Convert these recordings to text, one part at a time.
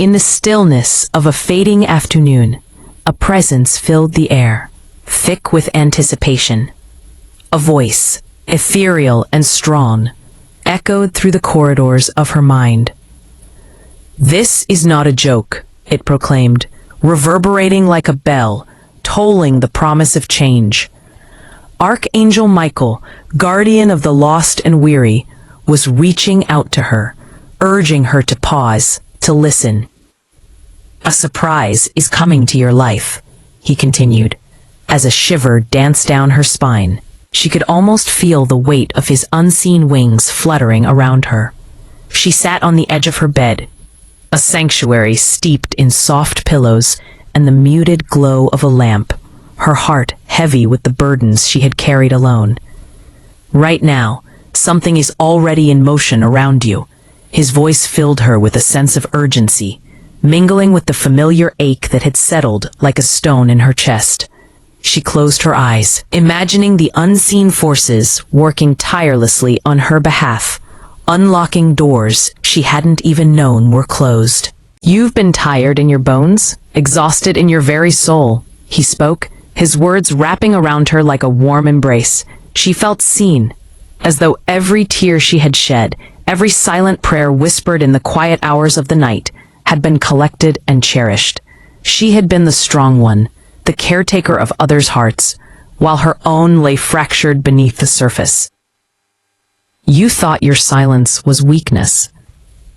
In the stillness of a fading afternoon, a presence filled the air, thick with anticipation. A voice, ethereal and strong, echoed through the corridors of her mind. "This is not a joke," it proclaimed, reverberating like a bell, tolling the promise of change. Archangel Michael, guardian of the lost and weary, was reaching out to her, urging her to pause, to listen. "A surprise is coming to your life," he continued. As a shiver danced down her spine, she could almost feel the weight of his unseen wings fluttering around her. She sat on the edge of her bed, a sanctuary steeped in soft pillows and the muted glow of a lamp, her heart heavy with the burdens she had carried alone. "Right now, something is already in motion around you." His voice filled her with a sense of urgency, mingling with the familiar ache that had settled like a stone in her chest. She closed her eyes, imagining the unseen forces working tirelessly on her behalf, unlocking doors she hadn't even known were closed. "You've been tired in your bones, exhausted in your very soul," he spoke, his words wrapping around her like a warm embrace. She felt seen, as though every tear she had shed, every silent prayer whispered in the quiet hours of the night, had been collected and cherished. She had been the strong one, the caretaker of others' hearts, while her own lay fractured beneath the surface. "You thought your silence was weakness.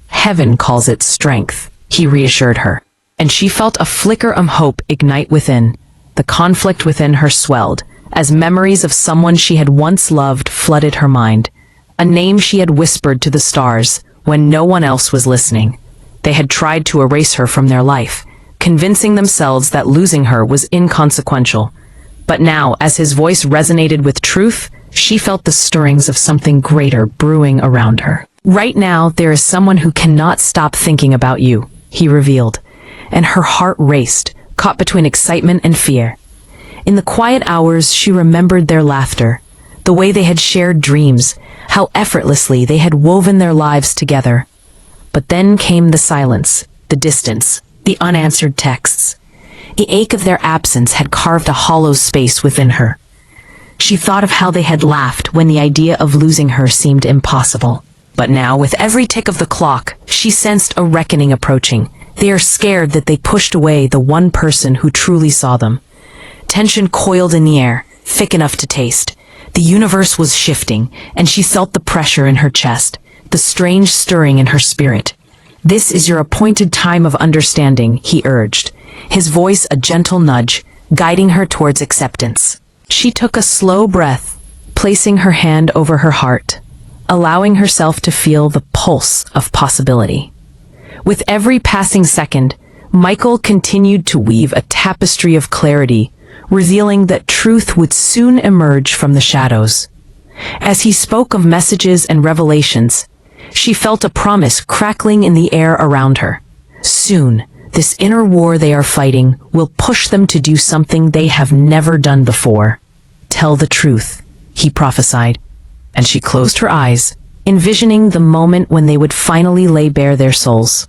Heaven calls it strength," he reassured her, and she felt a flicker of hope ignite within. The conflict within her swelled, as memories of someone she had once loved flooded her mind, a name she had whispered to the stars when no one else was listening. They had tried to erase her from their life, convincing themselves that losing her was inconsequential. But now, as his voice resonated with truth, she felt the stirrings of something greater brewing around her. "Right now, there is someone who cannot stop thinking about you," he revealed, and her heart raced, caught between excitement and fear. In the quiet hours, she remembered their laughter, the way they had shared dreams, how effortlessly they had woven their lives together. But then came the silence, the distance, the unanswered texts. The ache of their absence had carved a hollow space within her. She thought of how they had laughed when the idea of losing her seemed impossible. But now, with every tick of the clock, she sensed a reckoning approaching. They are scared that they pushed away the one person who truly saw them. Tension coiled in the air, thick enough to taste. The universe was shifting, and she felt the pressure in her chest, the strange stirring in her spirit. "This is your appointed time of understanding," he urged, his voice a gentle nudge, guiding her towards acceptance. She took a slow breath, placing her hand over her heart, allowing herself to feel the pulse of possibility. With every passing second, Michael continued to weave a tapestry of clarity, revealing that truth would soon emerge from the shadows. As he spoke of messages and revelations, she felt a promise crackling in the air around her. Soon, this inner war they are fighting will push them to do something they have never done before. "Tell the truth," he prophesied, and she closed her eyes, envisioning the moment when they would finally lay bare their souls.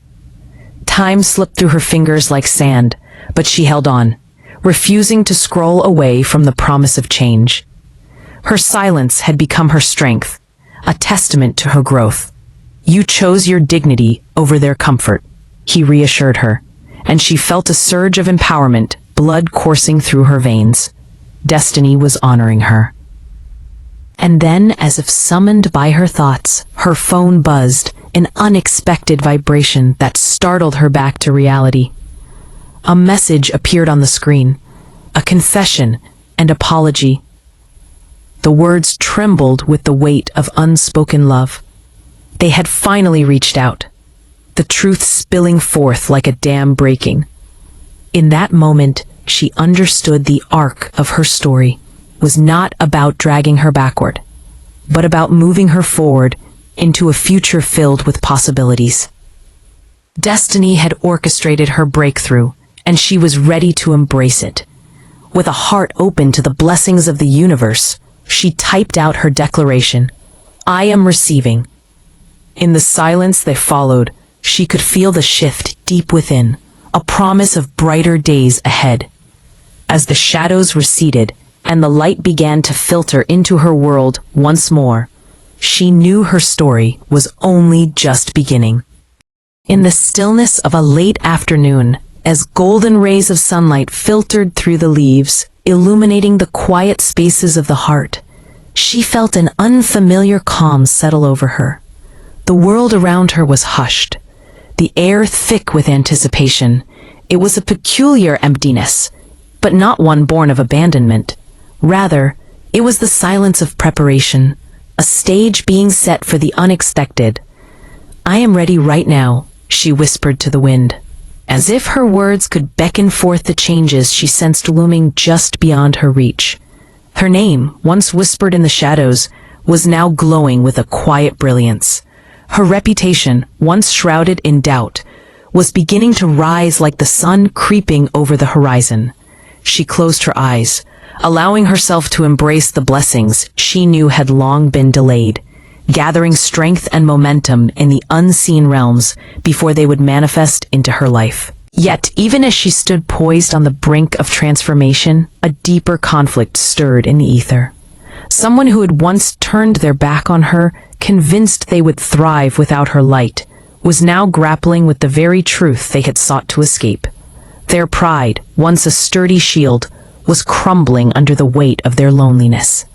Time slipped through her fingers like sand, but she held on, refusing to scroll away from the promise of change. Her silence had become her strength, a testament to her growth. "You chose your dignity over their comfort," he reassured her, and she felt a surge of empowerment, blood coursing through her veins. Destiny was honoring her. And then, as if summoned by her thoughts, her phone buzzed, an unexpected vibration that startled her back to reality. A message appeared on the screen, a confession and apology. The words trembled with the weight of unspoken love. They had finally reached out, the truth spilling forth like a dam breaking. In that moment, she understood the arc of her story was not about dragging her backward, but about moving her forward into a future filled with possibilities. Destiny had orchestrated her breakthrough, and she was ready to embrace it. With a heart open to the blessings of the universe, she typed out her declaration, "I am receiving." In the silence that followed, she could feel the shift deep within, a promise of brighter days ahead. As the shadows receded and the light began to filter into her world once more, she knew her story was only just beginning. In the stillness of a late afternoon, as golden rays of sunlight filtered through the leaves, illuminating the quiet spaces of the heart, she felt an unfamiliar calm settle over her. The world around her was hushed, the air thick with anticipation. It was a peculiar emptiness, but not one born of abandonment. Rather, it was the silence of preparation, a stage being set for the unexpected. "I am ready right now," she whispered to the wind, as if her words could beckon forth the changes she sensed looming just beyond her reach. Her name, once whispered in the shadows, was now glowing with a quiet brilliance. Her reputation, once shrouded in doubt, was beginning to rise like the sun creeping over the horizon. She closed her eyes, allowing herself to embrace the blessings she knew had long been delayed, gathering strength and momentum in the unseen realms before they would manifest into her life. Yet, even as she stood poised on the brink of transformation, a deeper conflict stirred in the ether. Someone who had once turned their back on her, convinced they would thrive without her light, was now grappling with the very truth they had sought to escape. Their pride, once a sturdy shield, was crumbling under the weight of their loneliness.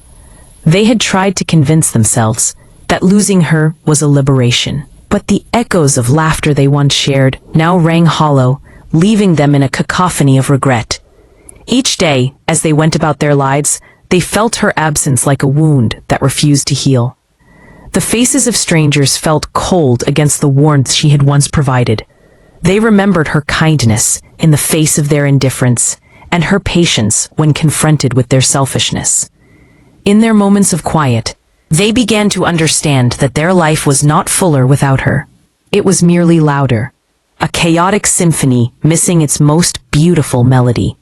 They had tried to convince themselves that losing her was a liberation, but the echoes of laughter they once shared now rang hollow, leaving them in a cacophony of regret. Each day, as they went about their lives, they felt her absence like a wound that refused to heal. The faces of strangers felt cold against the warmth she had once provided. They remembered her kindness in the face of their indifference, and her patience when confronted with their selfishness. In their moments of quiet, they began to understand that their life was not fuller without her. It was merely louder, a chaotic symphony missing its most beautiful melody.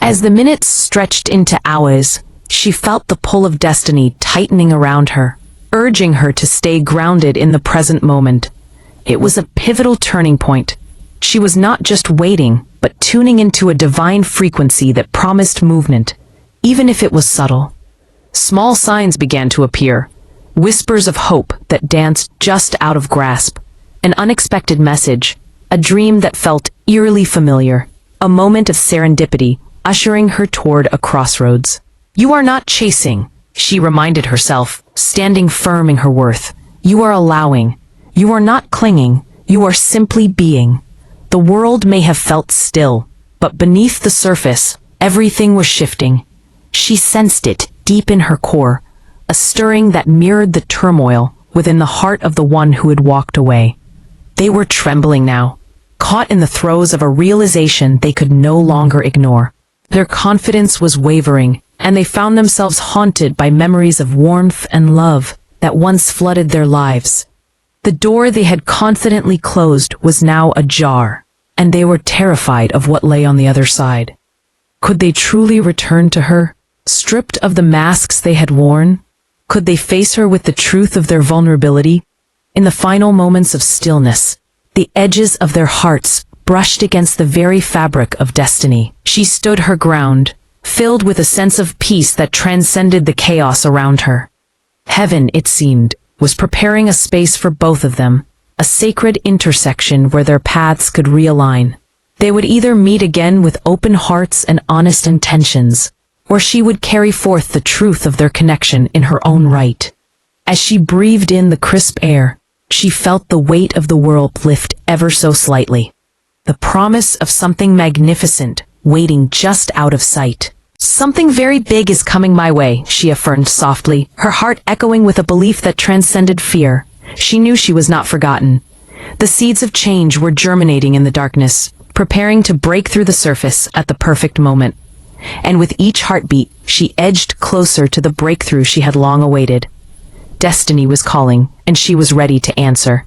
As the minutes stretched into hours, she felt the pull of destiny tightening around her, urging her to stay grounded in the present moment. It was a pivotal turning point. She was not just waiting, but tuning into a divine frequency that promised movement, even if it was subtle. Small signs began to appear, whispers of hope that danced just out of grasp, an unexpected message, a dream that felt eerily familiar, a moment of serendipity ushering her toward a crossroads. "You are not chasing," she reminded herself, standing firm in her worth. "You are allowing. You are not clinging. You are simply being." The world may have felt still, but beneath the surface, everything was shifting. She sensed it deep in her core, a stirring that mirrored the turmoil within the heart of the one who had walked away. They were trembling now, caught in the throes of a realization they could no longer ignore. Their confidence was wavering, and they found themselves haunted by memories of warmth and love that once flooded their lives. The door they had confidently closed was now ajar, and they were terrified of what lay on the other side. Could they truly return to her, stripped of the masks they had worn? Could they face her with the truth of their vulnerability? In the final moments of stillness, the edges of their hearts brushed against the very fabric of destiny. She stood her ground, filled with a sense of peace that transcended the chaos around her. Heaven, it seemed, was preparing a space for both of them, a sacred intersection where their paths could realign. They would either meet again with open hearts and honest intentions, or she would carry forth the truth of their connection in her own right. As she breathed in the crisp air, she felt the weight of the world lift ever so slightly. The promise of something magnificent waiting just out of sight. "Something very big is coming my way," she affirmed softly, her heart echoing with a belief that transcended fear. She knew she was not forgotten. The seeds of change were germinating in the darkness, preparing to break through the surface at the perfect moment. And with each heartbeat, she edged closer to the breakthrough she had long awaited. Destiny was calling, and she was ready to answer.